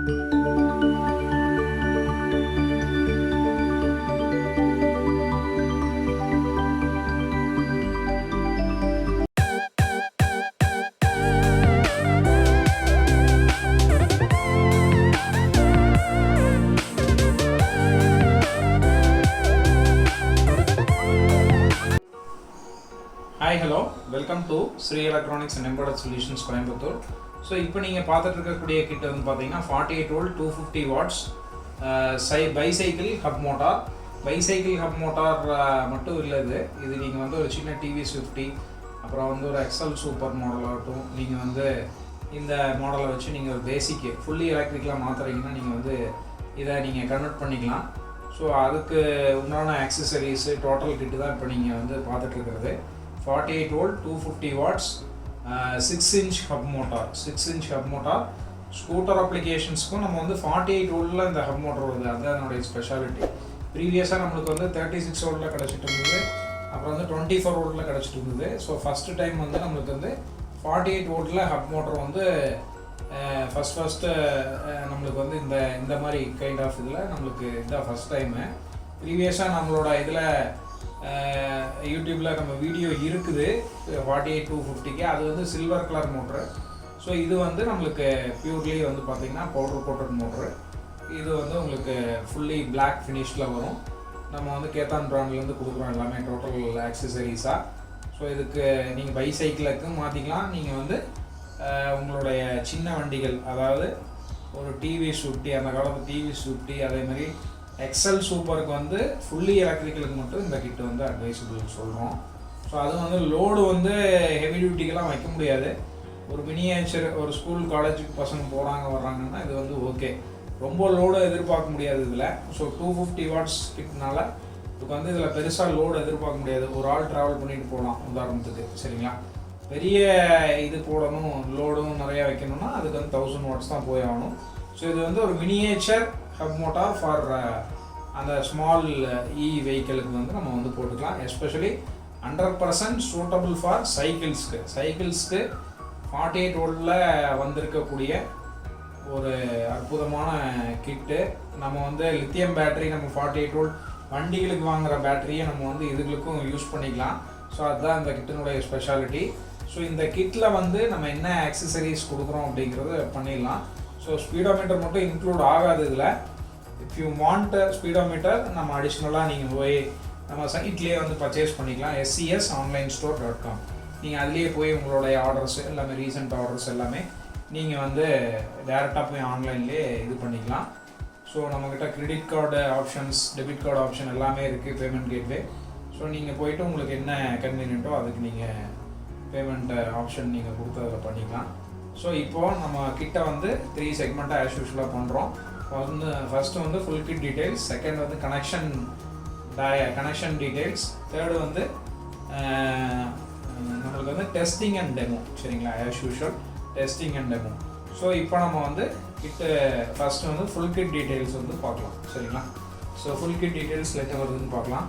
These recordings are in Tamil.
Hi, hello, welcome to Sri Electronics and Embedded Solutions Coimbatore. So, இப்போ நீங்கள் பார்த்துட்டு இருக்கக்கூடிய கிட்ட வந்து பார்த்தீங்கன்னா 48 volt 250 watts bicycle hub motor. Bicycle hub motor மட்டும் இல்லை, இது நீங்கள் வந்து ஒரு சின்ன TVS 50, அப்புறம் வந்து ஒரு எக்ஸல் சூப்பர் மாடல் ஆகட்டும், நீங்கள் வந்து இந்த மாடலை வச்சு நீங்கள் ஒரு பேசிக்கு ஃபுல்லி எலக்ட்ரிக்கலாக மாற்றுறீங்கன்னா நீங்கள் வந்து இதை நீங்கள் கன்வெர்ட் பண்ணிக்கலாம். ஸோ அதுக்கு உண்டான ஆக்சசரிஸு டோட்டல் கிட்டு தான் இப்போ நீங்கள் வந்து பார்த்துட்டு இருக்கிறது. 48 volt 250 watts 6-inch hub motor. 6-inch hub motor scooter அப்ளிகேஷன்ஸ்க்கும் நம்ம வந்து 48 voltல இந்த ஹப் மோட்டர் வருது. அதுதான் என்னுடைய ஸ்பெஷாலிட்டி. ப்ரீவியஸாக நம்மளுக்கு வந்து 36 voltல கிடச்சிட்டு இருந்தது, அப்புறம் வந்து 24 voltல கிடச்சிட்டு இருந்தது. ஸோ ஃபஸ்ட்டு டைம் வந்து நம்மளுக்கு வந்து 48 voltல ஹப் மோட்டர் வந்து ஃபஸ்ட்டு நம்மளுக்கு வந்து இந்த மாதிரி கைண்ட் ஆஃப் இதில் நம்மளுக்கு இதுதான் ஃபஸ்ட் டைமு. ப்ரீவியஸாக நம்மளோட இதில் யூடியூப்பில் நம்ம வீடியோ இருக்குது 48 250க்கு, அது வந்து சில்வர் கலர் மோட்ரு. ஸோ இது வந்து நம்மளுக்கு பியூர்லி வந்து பார்த்திங்கன்னா பவுடர் கோட்டட் மோட்ரு. இது வந்து உங்களுக்கு ஃபுல்லி பிளாக் ஃபினிஷில் வரும். நம்ம வந்து கேத்தான் பிராண்ட்லேருந்து கொடுக்குறோம் எல்லாமே டோட்டல் ஆக்சசரிஸாக. ஸோ இதுக்கு நீங்கள் பைசைக்கிளுக்கும் மாற்றிக்கலாம். நீங்கள் வந்து உங்களுடைய சின்ன வண்டிகள், அதாவது ஒரு TVS 50, அந்த காலத்து TVS 50, அதேமாதிரி எக்ஸல் சூப்பருக்கு வந்து ஃபுல்லி எலக்ட்ரிக்கலுக்கு மட்டும் இந்த கிட்டு வந்து அட்வைசபிள் சொல்கிறோம். ஸோ அது வந்து லோடு வந்து ஹெவி டியூட்டிக்கெல்லாம் வைக்க முடியாது. ஒரு மினியேச்சர் ஒரு ஸ்கூல் காலேஜுக்கு பசங்க போகிறாங்க வர்றாங்கன்னா இது வந்து ஓகே. ரொம்ப லோடு எதிர்பார்க்க முடியாது இதில். ஸோ 250 watts கிட்னால இதுக்கு வந்து இதில் பெருசாக லோடு எதிர்பார்க்க முடியாது. ஒரு ஆள் ட்ராவல் பண்ணிட்டு போகலாம் உதாரணத்துக்கு, சரிங்களா. பெரிய இது போடணும், லோடும் நிறையா வைக்கணும்னா அதுக்கு வந்து 1000 watts தான் போய் ஆகணும். ஸோ இது வந்து ஒரு மினியேச்சர் ஹப் மோட்டார் ஃபார் அந்த ஸ்மால் வெஹிக்கிளுக்கு வந்து நம்ம வந்து போட்டுக்கலாம். எஸ்பெஷலி 100% சூட்டபிள் ஃபார் சைக்கிள்ஸ்க்கு 48 voltல வந்திருக்கக்கூடிய ஒரு அற்புதமான கிட்டு. நம்ம வந்து லித்தியம் பேட்டரி, நம்ம 48 volt வண்டிகளுக்கு வாங்குகிற பேட்டரியை நம்ம வந்து இதுகளுக்கும் யூஸ் பண்ணிக்கலாம். ஸோ அதுதான் இந்த கிட்டினுடைய ஸ்பெஷாலிட்டி. ஸோ இந்த கிட்டில் வந்து நம்ம என்ன ஆக்சசரிஸ் கொடுக்குறோம் அப்படிங்கிறத பண்ணிடலாம். ஸோ ஸ்பீடோமீட்டர் மட்டும் இன்க்ளூட் ஆகாது இதில். இஃப் யூ வாண்ட் ஸ்பீடோமீட்டர் நம்ம அடிஷ்னலாக நீங்கள் போய் நம்ம சைட்லேயே வந்து பர்ச்சேஸ் பண்ணிக்கலாம். sconsonlinestore.com. நீங்கள் அதுலேயே போய் உங்களுடைய ஆர்டர்ஸ் எல்லாமே, ரீசெண்ட் ஆர்டர்ஸ் எல்லாமே நீங்கள் வந்து டேரெக்டாக போய் ஆன்லைன்லேயே இது பண்ணிக்கலாம். ஸோ நம்மக்கிட்ட credit card options, debit card option எல்லாமே இருக்குது, பேமெண்ட் கேட்வே. ஸோ நீங்கள் போய்ட்டு உங்களுக்கு என்ன கன்வீனியன்ட்டோ அதுக்கு நீங்கள் பேமெண்ட் ஆப்ஷன் நீங்கள் கொடுத்து அதில் பண்ணிக்கலாம். ஸோ இப்போது நம்ம கிட்ட வந்து 3 செக்மெண்ட்டாக ஆஸ் யூஷுவலாக பண்ணுறோம். ஃபஸ்ட்டு வந்து ஃபுல் கிட் டீட்டெயில்ஸ், செகண்ட் வந்து கனெக்ஷன் டீட்டெயில்ஸ், தேர்டு வந்து நம்மளுக்கு வந்து டெஸ்டிங் அண்ட் டெமோ, சரிங்களா. As usual testing and demo. So இப்போ நம்ம வந்து கிட்ட ஃபஸ்ட்டு வந்து ஃபுல் கிட் டீட்டெயில்ஸ் வந்து பார்க்கலாம், சரிங்களா. ஸோ ஃபுல் கிட் டீட்டெயில்ஸ் என்ன வருதுன்னு பார்க்கலாம்.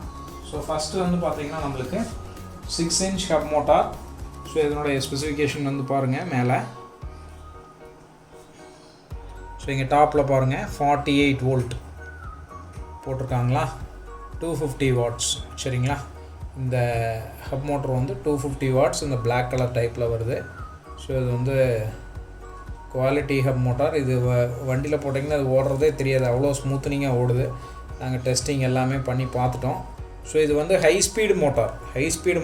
ஸோ ஃபஸ்ட்டு வந்து பார்த்திங்கன்னா நம்மளுக்கு 6-inch ஹப் மோட்டார். ஸோ இதனுடைய ஸ்பெசிஃபிகேஷன் வந்து பாருங்கள் மேலே. ஸோ இங்கே டாப்பில் பாருங்கள் 48 volt போட்டிருக்காங்களா, 250 watts, சரிங்களா. இந்த ஹப் மோட்டர் வந்து 250 watts இந்த பிளாக் கலர் டைப்பில் வருது. ஸோ இது வந்து குவாலிட்டி ஹப் மோட்டார். இது வண்டியில் போட்டிங்கன்னா அது ஓடுறதே தெரியாது, அவ்வளோ ஸ்மூத்தனிங்காக ஓடுது. நாங்கள் டெஸ்டிங் எல்லாமே பண்ணி பார்த்துட்டோம். ஸோ இது வந்து high speed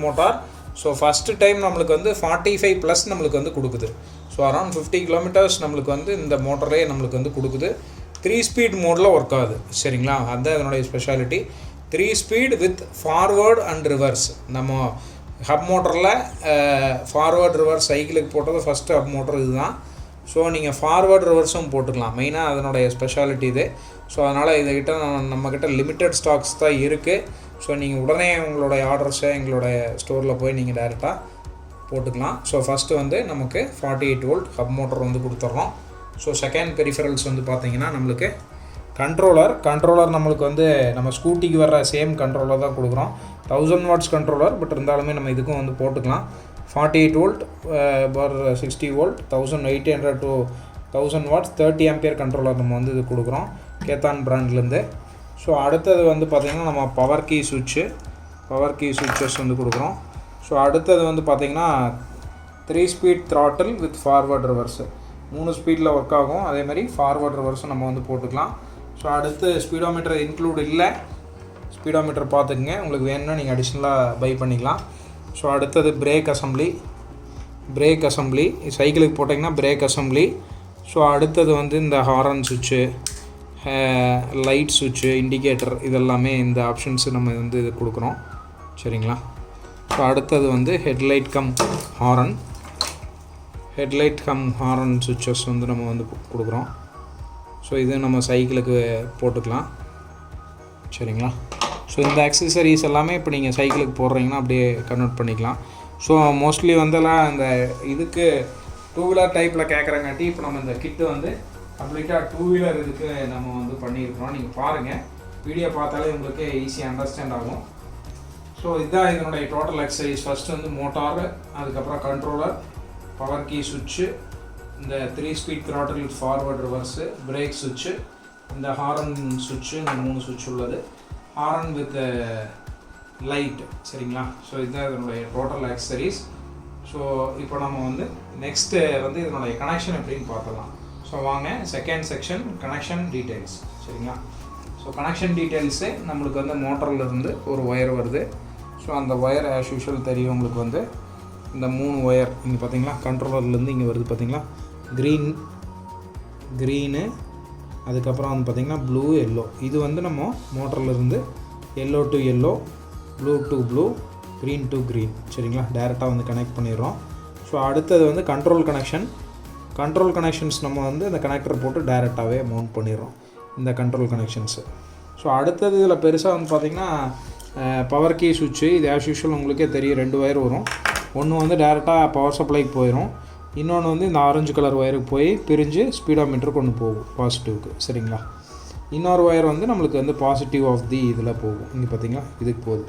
motor. So first time நம்மளுக்கு வந்து 45+ நம்மளுக்கு வந்து கொடுக்குது. ஸோ அரௌண்ட் 50 kilometers நம்மளுக்கு வந்து இந்த மோட்டரே நம்மளுக்கு வந்து கொடுக்குது. 3 speed மோடில் ஒர்க் ஆகுது, சரிங்களா. அதுதான் இதனுடைய speciality. 3 speed with forward and reverse. நம்ம ஹப் மோட்டரில் ஃபார்வர்டு ரிவர்ஸ் சைக்கிளுக்கு போட்டது ஃபஸ்ட்டு ஹப் மோட்டர் இதுதான். ஸோ நீங்கள் ஃபார்வர்டு ரிவர்ஸும் போட்டுக்கலாம், மெயினாக அதனுடைய ஸ்பெஷாலிட்டி இது. ஸோ அதனால் இதுக்கிட்ட நம்மக்கிட்ட லிமிட்டட் ஸ்டாக்ஸ் தான் இருக்குது. ஸோ நீங்கள் உடனே உங்களுடைய ஆர்டர்ஸை எங்களுடைய ஸ்டோரில் போய் நீங்கள் டைரெக்டாக போட்டுக்கலாம். ஸோ ஃபஸ்ட்டு வந்து நமக்கு 48 volt ஹப் மோட்டர் வந்து கொடுத்துட்றோம். ஸோ செகண்ட் பெரிஃபரல்ஸ் வந்து பார்த்திங்கன்னா நம்மளுக்கு கண்ட்ரோலர் நம்மளுக்கு வந்து நம்ம ஸ்கூட்டிக்கு வர்ற சேம் கண்ட்ரோலர் தான் கொடுக்குறோம். 1000 watts கண்ட்ரோலர், பட் இருந்தாலுமே நம்ம இதுக்கும் வந்து போட்டுக்கலாம். 48 volt bar 60 volt, 1800 to 1000 watts 30 ampere controller நம்ம வந்து இது கொடுக்குறோம் கேத்தான் பிராண்ட்லேருந்து. ஸோ அடுத்தது வந்து பார்த்திங்கன்னா நம்ம பவர் கீ சுவிட்சஸ் வந்து கொடுக்குறோம். ஸோ அடுத்தது வந்து பார்த்திங்கன்னா 3 speed throttle with forward reverse, 3 ஸ்பீடில் ஒர்க் ஆகும். அதேமாதிரி ஃபார்வர்ட் ரிவர்ஸும் நம்ம வந்து போட்டுக்கலாம். ஸோ அடுத்து ஸ்பீடோமீட்டர் இன்க்ளூட் இல்லை, ஸ்பீடோமீட்டர் பார்த்துக்குங்க, உங்களுக்கு வேணும்னா நீங்கள் அடிஷ்னலாக பை பண்ணிக்கலாம். ஸோ அடுத்தது பிரேக் அசம்பிளி சைக்கிளுக்கு போட்டிங்கன்னா பிரேக் அசம்பிளி. ஸோ அடுத்தது வந்து இந்த ஹாரன் சுவிட்சு, லைட் சுவிட்சு, இண்டிகேட்டர், இதெல்லாமே இந்த ஆப்ஷன்ஸு நம்ம வந்து இது கொடுக்குறோம். சரிங்களா? ஸோ அடுத்தது வந்து ஹெட்லைட் கம் ஹாரன் சுவிட்சஸ் வந்து நம்ம வந்து கொடுக்குறோம். ஸோ இது நம்ம சைக்கிளுக்கு போட்டுக்கலாம். சரிங்களா? ஸோ இந்த அக்சசரிஸ் எல்லாமே இப்போ நீங்கள் சைக்கிளுக்கு போடுறீங்கன்னா அப்படியே கன்வெர்ட் பண்ணிக்கலாம். ஸோ மோஸ்ட்லி வந்துலாம் இந்த இதுக்கு 2 வீலர் டைப்பில் கேட்குறங்காட்டி இப்போ நம்ம இந்த கிட்டு வந்து கம்ப்ளீட்டாக 2 வீலர் இதுக்கு நம்ம வந்து பண்ணியிருக்கிறோம். நீங்கள் பாருங்கள், வீடியோ பார்த்தாலே உங்களுக்கு ஈஸியாக அண்டர்ஸ்டாண்ட் ஆகும். ஸோ இதுதான் இதனுடைய டோட்டல் எக்ஸசைஸ். ஃபஸ்ட்டு வந்து மோட்டார், அதுக்கப்புறம் கண்ட்ரோலர், பவர் கீ சுவிட்சு, இந்த 3 speed throttle with forward reverse, break சுவிட்சு, இந்த ஹாரன் சுவிட்சு, இந்த 3 சுவிட்ச் உள்ளது, ஹாரன் வித் லைட். சரிங்களா? ஸோ இதுதான் இதனுடைய டோட்டல் ஆக்சசரிஸ். ஸோ இப்போ நம்ம வந்து நெக்ஸ்ட்டு வந்து இதனுடைய கனெக்ஷன் எப்படின்னு பார்த்துக்கலாம். ஸோ வாங்க, செகண்ட் செக்ஷன் கனெக்ஷன் டீட்டெயில்ஸ். சரிங்களா? ஸோ கனெக்ஷன் டீட்டெயில்ஸு நம்மளுக்கு வந்து மோட்டர்லேருந்து ஒரு ஒயர் வருது. ஸோ அந்த ஒயர் ஆஸ் யூஷுவல் தெரியும் உங்களுக்கு வந்து இந்த 3 ஒயர் இங்கே பார்த்தீங்களா, கண்ட்ரோலர்லேருந்து இங்கே வருது பார்த்தீங்களா, க்ரீனு, அதுக்கப்புறம் வந்து பார்த்திங்கன்னா ப்ளூ, எல்லோ. இது வந்து நம்ம மோட்டர்லேருந்து yellow to yellow, blue to blue, green to green. சரிங்களா? டேரெக்டாக வந்து கனெக்ட் பண்ணிடுறோம். ஸோ அடுத்தது வந்து கண்ட்ரோல் கனெக்ஷன்ஸ் நம்ம வந்து இந்த கனெக்டர் போட்டு டேரெக்டாகவே மவுண்ட் பண்ணிடுறோம் இந்த கண்ட்ரோல் கனெக்ஷன்ஸு. ஸோ அடுத்தது இதில் பெருசாக வந்து பார்த்திங்கன்னா பவர் கீ சுவிட்சு. இது ஆஸ் யூஷுவல் உங்களுக்கே தெரியும், 2 ஒயர் வரும். ஒன்று வந்து டேரெக்டாக பவர் சப்ளைக்கு போயிடும், இன்னொன்று வந்து இந்த ஆரஞ்சு கலர் ஒயருக்கு போய் பிரிஞ்சு ஸ்பீடோமீட்டருக்கு ஒன்று போகும் பாசிட்டிவ்க்கு. சரிங்களா? இன்னொரு ஒயர் வந்து நம்மளுக்கு வந்து பாசிட்டிவ் ஆஃப் தி இதில் போகும். இங்கே பார்த்திங்களா, இதுக்கு போகுது.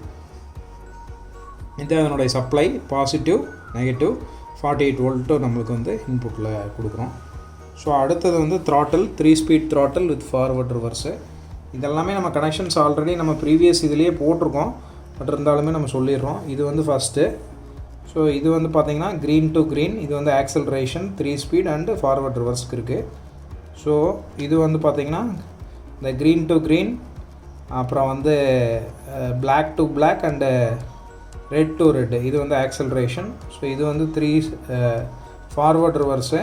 இது அதனுடைய சப்ளை, பாசிட்டிவ், நெகட்டிவ், 48 வோல்ட்டு நம்மளுக்கு வந்து இன்புட்டில் கொடுக்குறோம். ஸோ அடுத்தது வந்து throttle, 3 speed throttle with forward reverse. இதெல்லாமே நம்ம கனெக்ஷன்ஸ் ஆல்ரெடி நம்ம ப்ரீவியஸ் இதுலேயே போட்டிருக்கோம், பட் இருந்தாலுமே நம்ம சொல்லிடுறோம். இது வந்து ஃபஸ்ட்டு. ஸோ இது வந்து பார்த்திங்கன்னா க்ரீன் டு க்ரீன், இது வந்து ஆக்சலரேஷன் 3 ஸ்பீட் அண்டு ஃபார்வர்ட் ரிவர்ஸ்க்கு இருக்குது. ஸோ இது வந்து பார்த்திங்கன்னா இந்த க்ரீன் டு க்ரீன், அப்புறம் வந்து black to black and red to red, இது வந்து ஆக்சலரேஷன். ஸோ இது வந்து 3 ஃபார்வர்ட் ரிவர்ஸு.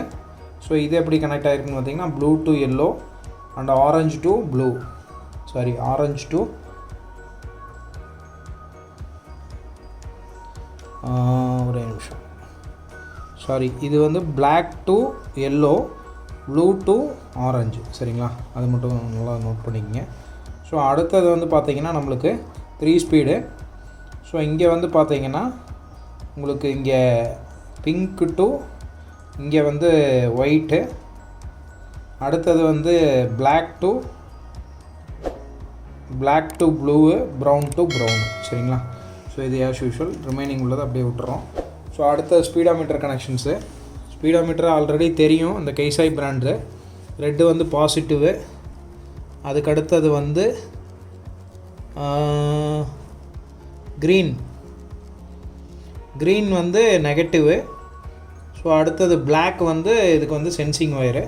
ஸோ இது எப்படி கனெக்ட் ஆகிருக்குன்னு பார்த்திங்கன்னா blue to yellow and orange to blue, orange to ஒரே நிமிஷம், இது வந்து black to yellow, blue to orange. சரிங்களா? அது மட்டும் நல்லா நோட் பண்ணிக்கங்க. ஸோ அடுத்தது வந்து பார்த்திங்கன்னா நம்மளுக்கு 3 ஸ்பீடு. ஸோ இங்கே வந்து பார்த்திங்கன்னா உங்களுக்கு இங்கே பிங்க்கு டு இங்கே வந்து ஒயிட்டு, அடுத்தது வந்து black to blue, brown to brown. சரிங்களா? ஸோ இது ஆஸ் யூஷுவல், ரிமைனிங் உள்ளது அப்படியே விட்டுறோம். ஸோ அடுத்த ஸ்பீடோமீட்டர் கனெக்ஷன்ஸு. ஸ்பீடோமீட்டர் ஆல்ரெடி தெரியும், இந்த கைசாய் பிராண்டு. ரெட்டு வந்து பாசிட்டிவு, அதுக்கடுத்தது வந்து க்ரீன் வந்து நெகட்டிவு. ஸோ அடுத்தது பிளாக் வந்து இதுக்கு வந்து சென்சிங் ஒயரு.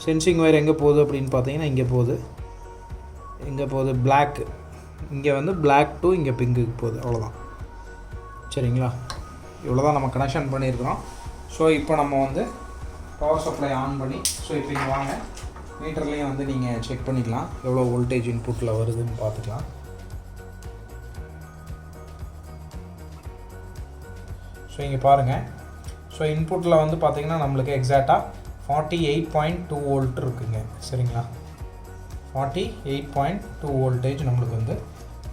சென்சிங் ஒயர் எங்கே போகுது அப்படின்னு பார்த்தீங்கன்னா இங்கே போகுது பிளாக், இங்கே வந்து பிளாக் டு இங்கே பிங்க்குக்கு போகுது. அவ்வளோதான். சரிங்களா? இவ்வளோ தான் நம்ம கனெக்ஷன் பண்ணியிருக்கிறோம். ஸோ இப்போ நம்ம வந்து பவர் சப்ளை ஆன் பண்ணி, ஸோ இப்போ இங்கே வாங்க, மீட்டர்லேயும் வந்து நீங்கள் செக் பண்ணிக்கலாம் எவ்வளோ வோல்டேஜ் இன்புட்டில் வருதுன்னு பார்த்துக்கலாம். ஸோ இங்கே பாருங்கள். ஸோ இன்புட்டில் வந்து பார்த்திங்கன்னா நம்மளுக்கு எக்ஸாக்டாக 48.2 வோல்ட் இருக்குங்க. சரிங்களா? 48.2 வோல்டேஜ் நம்மளுக்கு வந்து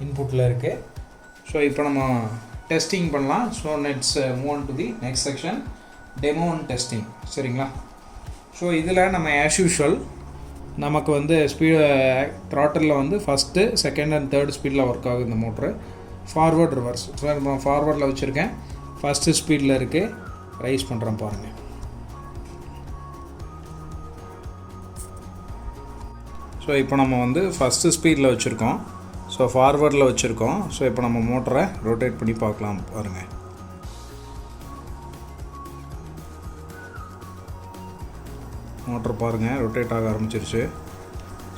இன்புட்டில் இருக்குது. ஸோ இப்போ நம்ம டெஸ்டிங் பண்ணலாம். So nets move on to the next section, demo and testing. சரிங்களா? ஸோ இதில் நம்ம ஆஸ் யூஷுவல் நமக்கு வந்து த்ராட்டிலில் வந்து ஃபஸ்ட்டு, செகண்ட் அண்ட் தேர்ட் ஸ்பீடில் ஒர்க் ஆகுது இந்த மோட்ரு. Forward reverse. ஸோ நம்ம ஃபார்வர்டில் வச்சுருக்கேன், ஃபஸ்ட்டு ஸ்பீடில் இருக்குது, ரைஸ் பண்ணுறேன் பாருங்கள். ஸோ இப்போ நம்ம வந்து ஃபஸ்ட்டு ஸ்பீடில் வச்சுருக்கோம். ஸோ ஃபார்வர்டில் வச்சுருக்கோம். ஸோ இப்போ நம்ம மோட்டரை ரொட்டேட் பண்ணி பார்க்கலாம் பாருங்கள். மோட்டர் பாருங்கள் ரொட்டேட் ஆக ஆரம்பிச்சிருச்சு.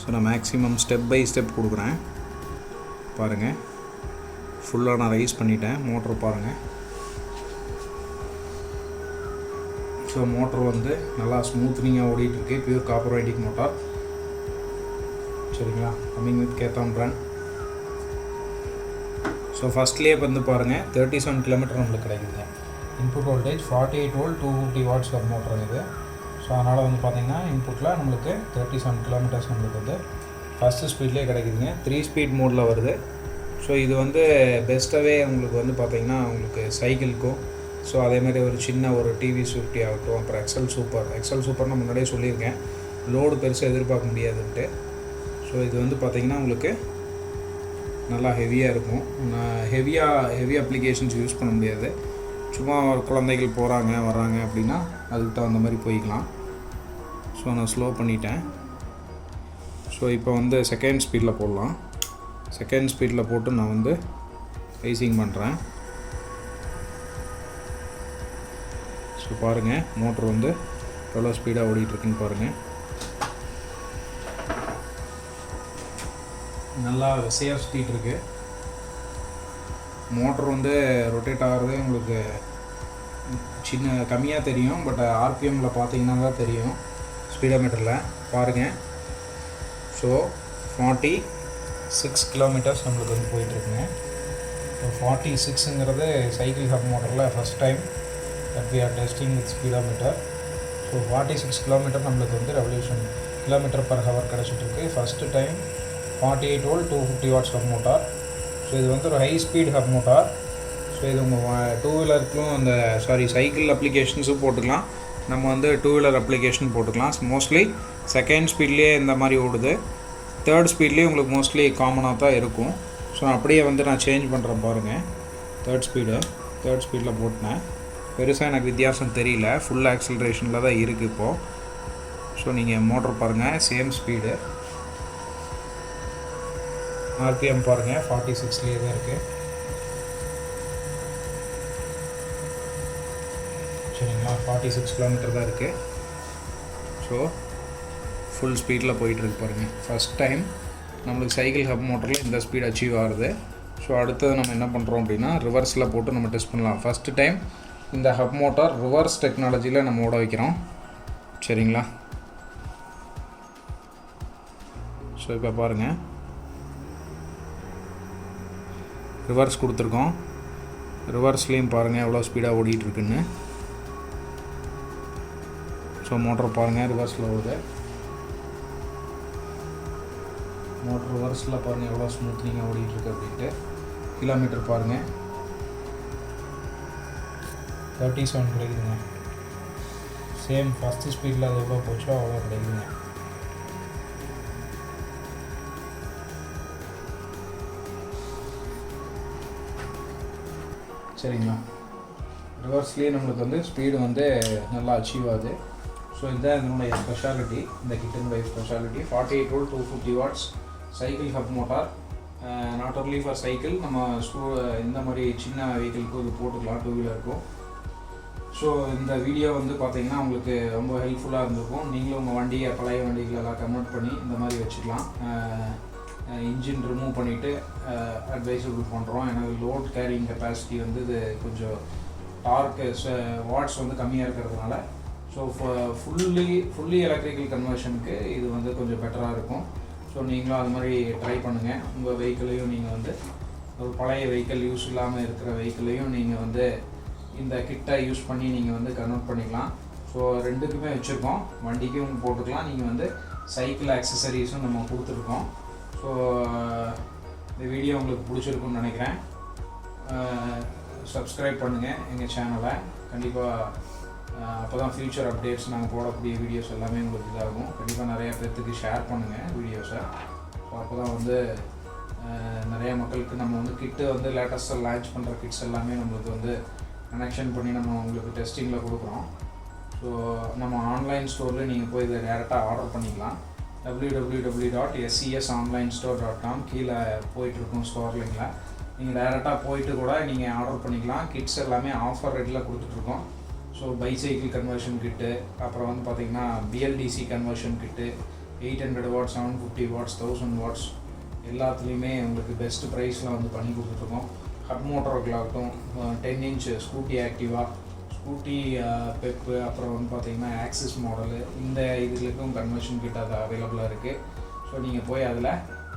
ஸோ நான் மேக்ஸிமம் ஸ்டெப் பை ஸ்டெப் கொடுக்குறேன் பாருங்கள். ஃபுல்லாக நான் ரைஸ் பண்ணிட்டேன். மோட்டர் பாருங்கள். ஸோ மோட்டர் வந்து நல்லா ஸ்மூத்னிங்காக ஓடிட்டுருக்கு. பியூர் காப்பர் மோட்டார் சரிங்களா. கம்மிங் வித் கேத்தான் பிராண்ட். ஸோ ஃபஸ்ட்லேயே வந்து பாருங்கள் 37 கிலோமீட்டர் நம்மளுக்கு கிடைக்குதுங்க. Input voltage 48 volt 250 watts of motor இது. ஸோ அதனால் வந்து பார்த்திங்கன்னா இன்புட்டில் நம்மளுக்கு 37 கிலோமீட்டர்ஸ் நம்மளுக்கு வந்து ஃபஸ்ட்டு ஸ்பீட்லேயே கிடைக்குதுங்க. 3 ஸ்பீட் மோடில் வருது. ஸோ இது வந்து பெஸ்ட்டாகவே உங்களுக்கு வந்து பார்த்திங்கன்னா உங்களுக்கு சைக்கிளுக்கும் ஸோ அதேமாதிரி ஒரு சின்ன ஒரு டிவிஎஸ் 50 ஆகட்டும், அப்புறம் எக்ஸல் சூப்பர் நான் முன்னாடியே சொல்லியிருக்கேன், லோடு பெருசாக எதிர்பார்க்க முடியாதுன்ட்டு. ஸோ இது வந்து பார்த்திங்கன்னா உங்களுக்கு நல்லா ஹெவியாக இருக்கும். ஹெவி அப்ளிகேஷன்ஸ் யூஸ் பண்ண முடியாது. சும்மா குழந்தைகள் போகிறாங்க வராங்க அப்படின்னா அதுக்கு தகுந்த மாதிரி போய்க்கலாம். ஸோ நான் ஸ்லோ பண்ணிட்டேன். ஸோ இப்போ வந்து செகண்ட் ஸ்பீடில் போடலாம். செகண்ட் ஸ்பீடில் போட்டு நான் வந்து ரைசிங் பண்ணுறேன். ஸோ பாருங்கள் மோட்ரு வந்து எவ்வளோ ஸ்பீடாக ஓடிட்டுருக்குன்னு பாருங்கள். நல்லா சேஃப் ஸ்பீட் இருக்குது. மோட்ரு வந்து ரொட்டேட் ஆகிறதே உங்களுக்கு கம்மியாக தெரியும். பட் ஆர்பிஎம்மில் பார்த்தீங்கன்னா தான் தெரியும் ஸ்பீடோமீட்டரில் பாருங்கள். ஸோ 46 கிலோமீட்டர்ஸ் நம்மளுக்கு வந்து போயிட்டுருக்குங்க. ஸோ 46ங்கிறது சைக்கிள் ஹப் மோட்டரில் first time that we are testing with speedometer. So 46 kilometre நம்மளுக்கு வந்து ரெவல்யூஷன் கிலோமீட்டர் பர் ஹவர் கிடச்சிட்ருக்கு. First time 48 volt 250 watts hub motor. So இது வந்து ஒரு high speed hub motor. So இது உங்கள் டூ வீலருக்கும் அந்த சைக்கிள் அப்ளிகேஷன்ஸும் போட்டுக்கலாம். நம்ம வந்து டூ வீலர் அப்ளிகேஷன் போட்டுக்கலாம். மோஸ்ட்லி செகண்ட் ஸ்பீட்லேயே இந்த மாதிரி ஓடுது. தேர்ட் ஸ்பீட்லேயே உங்களுக்கு மோஸ்ட்லி காமனாக தான் இருக்கும். ஸோ அப்படியே வந்து நான் சேஞ்ச் பண்ணுறேன் பாருங்கள். தேர்ட் ஸ்பீடில் போட்டேன். பெருசாக எனக்கு வித்தியாசம் தெரியல. ஃபுல் ஆக்சிலரேஷனில் தான் இருக்குது இப்போது. ஸோ நீங்கள் மோட்டர் பாருங்கள் சேம் ஸ்பீடு. ஆர்பிஎம் பாருங்கள் 46லேயே தான் இருக்குது சரிங்களா. 46 கிலோமீட்டர் தான் இருக்குது. ஸோ ஃபுல் ஸ்பீடில் போயிட்டுருக்கு பாருங்கள். ஃபஸ்ட் டைம் நம்மளுக்கு சைக்கிள் ஹப் மோட்டரில் இந்த ஸ்பீட் அச்சீவ் ஆகுது. ஸோ அடுத்தது நம்ம என்ன பண்ணுறோம் அப்படின்னா ரிவர்ஸில் போட்டு நம்ம டெஸ்ட் பண்ணலாம். ஃபஸ்ட்டு டைம் இந்த ஹப் மோட்டார் ரிவர்ஸ் டெக்னாலஜியில் நம்ம ஓட வைக்கிறோம் சரிங்களா. ஸோ இப்போ பாருங்கள் ரிவர்ஸ் கொடுத்துருக்கோம். ரிவர்ஸ்லேயும் பாருங்கள் எவ்வளோ ஸ்பீடாக ஓடிட்டுருக்குன்னு. ஸோ மோட்டர் பாருங்கள் ரிவர்ஸில் ஓடுது. மோட்டர் ரிவர்ஸில் பாருங்கள் எவ்வளோ ஸ்மூத்னிங்காக ஓடிட்டுருக்கு அப்படின்ட்டு. கிலோமீட்டர் பாருங்கள் 37 கிடைக்குதுங்க. சேம் ஃபஸ்ட்டு ஸ்பீடில் அது எவ்வளோ போச்சோ அவ்வளோ கிடைக்குதுங்க. சரிங்களா. ரிவர்ஸ்லேயே நம்மளுக்கு வந்து ஸ்பீடு வந்து நல்லா அச்சீவ் ஆகுது. ஸோ இதுதான் இதனுடைய ஸ்பெஷாலிட்டி. இந்த கிட்டனுடைய speciality 48 volt 250 watts cycle hub motor. Not only for cycle, நம்ம இந்த மாதிரி சின்ன வெஹிக்கிளுக்கும் இது போட்டுக்கலாம், டூ வீலருக்கும். ஸோ இந்த வீடியோ வந்து பார்த்திங்கன்னா உங்களுக்கு ரொம்ப ஹெல்ப்ஃபுல்லாக இருந்திருக்கும். நீங்களும் உங்கள் வண்டியை பழைய வண்டிகளெல்லாம் கன்வெர்ட் பண்ணி இந்த மாதிரி வச்சுக்கலாம். இன்ஜின் ரிமூவ் பண்ணிவிட்டு அட்வைசபிள் பண்ணுறோம். ஏன்னா லோட் கேரிங் கெப்பாசிட்டி வந்து இது கொஞ்சம் டார்க்கு வாட்ஸ் வந்து கம்மியாக இருக்கிறதுனால. ஸோ ஃபுல்லி எலக்ட்ரிக்கல் கன்வர்ஷனுக்கு இது வந்து கொஞ்சம் பெட்டராக இருக்கும். ஸோ நீங்களும் அது மாதிரி ட்ரை பண்ணுங்கள். உங்கள் வெஹிக்கிளையும் நீங்கள் வந்து ஒரு பழைய வெஹிக்கிள் யூஸ் இல்லாமல் இருக்கிற வெஹிக்கிளையும் நீங்கள் வந்து இந்த கிட்டை யூஸ் பண்ணி நீங்கள் வந்து கன்வெர்ட் பண்ணிக்கலாம். ஸோ ரெண்டுக்குமே வச்சுருக்கோம். வண்டிக்கும் போட்டுக்கலாம். நீங்கள் வந்து சைக்கிள் ஆக்சசரிஸும் நம்ம கொடுத்துருக்கோம். ஸோ இந்த வீடியோ உங்களுக்கு பிடிச்சிருக்குன்னு நினைக்கிறேன். சப்ஸ்கிரைப் பண்ணுங்கள் எங்கள் சேனலை கண்டிப்பாக. அப்போ தான் ஃப்யூச்சர் அப்டேட்ஸ் நாங்கள் போடக்கூடிய வீடியோஸ் எல்லாமே உங்களுக்கு இதாகும். கண்டிப்பாக நிறையா பேர்த்துக்கு ஷேர் பண்ணுங்கள் வீடியோஸை. ஸோ அப்போ தான் வந்து நிறையா மக்களுக்கு நம்ம வந்து கிட்டு வந்து லேட்டஸ்ட்டாக லான்ச் பண்ணுற கிட்ஸ் எல்லாமே நம்மளுக்கு வந்து கனெக்ஷன் பண்ணி நம்ம உங்களுக்கு டெஸ்டிங்கில் கொடுக்குறோம். ஸோ நம்ம ஆன்லைன் ஸ்டோரில் நீங்கள் போய் இதை டேரெக்டாக ஆர்டர் பண்ணிக்கலாம். www.scesonlinestore.com கீழே போயிட்டுருக்கும் ஸ்டோர் லிங்கில் நீங்கள் டைரெக்டாக போயிட்டு கூட நீங்கள் ஆர்டர் பண்ணிக்கலாம். கிட்ஸ் எல்லாமே ஆஃபர் ரேட்டில் கொடுத்துட்ருக்கோம். ஸோ பைசைக்கிள் கன்வர்ஷன் கிட்டு, அப்புறம் வந்து பார்த்திங்கன்னா பிஎல்டிசி கன்வர்ஷன் கிட்டு, 800 வாட்ஸ், 750 வாட்ஸ், 1000 வாட்ஸ் எல்லாத்துலேயுமே உங்களுக்கு பெஸ்ட்டு ப்ரைஸில் வந்து பண்ணி கொடுத்துட்ருக்கோம். ஹப் மோட்டருக்களாகட்டும், 10 இன்ச் ஸ்கூட்டி ஆக்டிவா, ஸ்கூட்டி பெப்பு, அப்புறம் வந்து பார்த்திங்கன்னா ஆக்சிஸ் மாடலு, இந்த இதுகளுக்கும் கன்வர்ஷன் கிட் அது அவைலபிளாக இருக்குது. ஸோ நீங்கள் போய் அதில்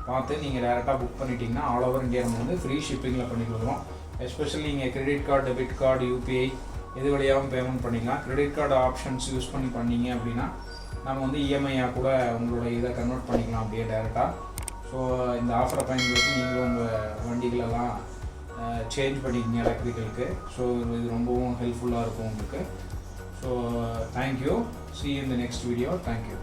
பார்த்து நீங்கள் டேரெக்டாக புக் பண்ணிட்டீங்கன்னா ஆல் ஓவர் இந்தியா நம்ம வந்து ஃப்ரீ ஷிப்பிங்கில் பண்ணி கொடுக்குறோம். எஸ்பெஷலி நீங்கள் credit card, debit card, UPI எது வழியாகவும் பேமெண்ட் பண்ணிக்கலாம். கிரெடிட் கார்டு ஆப்ஷன்ஸ் யூஸ் பண்ணீங்க அப்படின்னா நம்ம வந்து இஎம்ஐயாக கூட உங்களோட இதை கன்வெர்ட் பண்ணிக்கலாம் அப்படியே டேரெக்டாக. ஸோ இந்த ஆஃபரை பயன்படுத்தி நீங்களும் உங்கள் வண்டிகளெல்லாம் சேஞ்ச் பண்ணிக்கிங்க எலக்ட்ரிக்கலுக்கு. ஸோ இது ரொம்பவும் ஹெல்ப்ஃபுல்லாக இருக்கும் உங்களுக்கு. So thank you. See you in the next video. Thank you.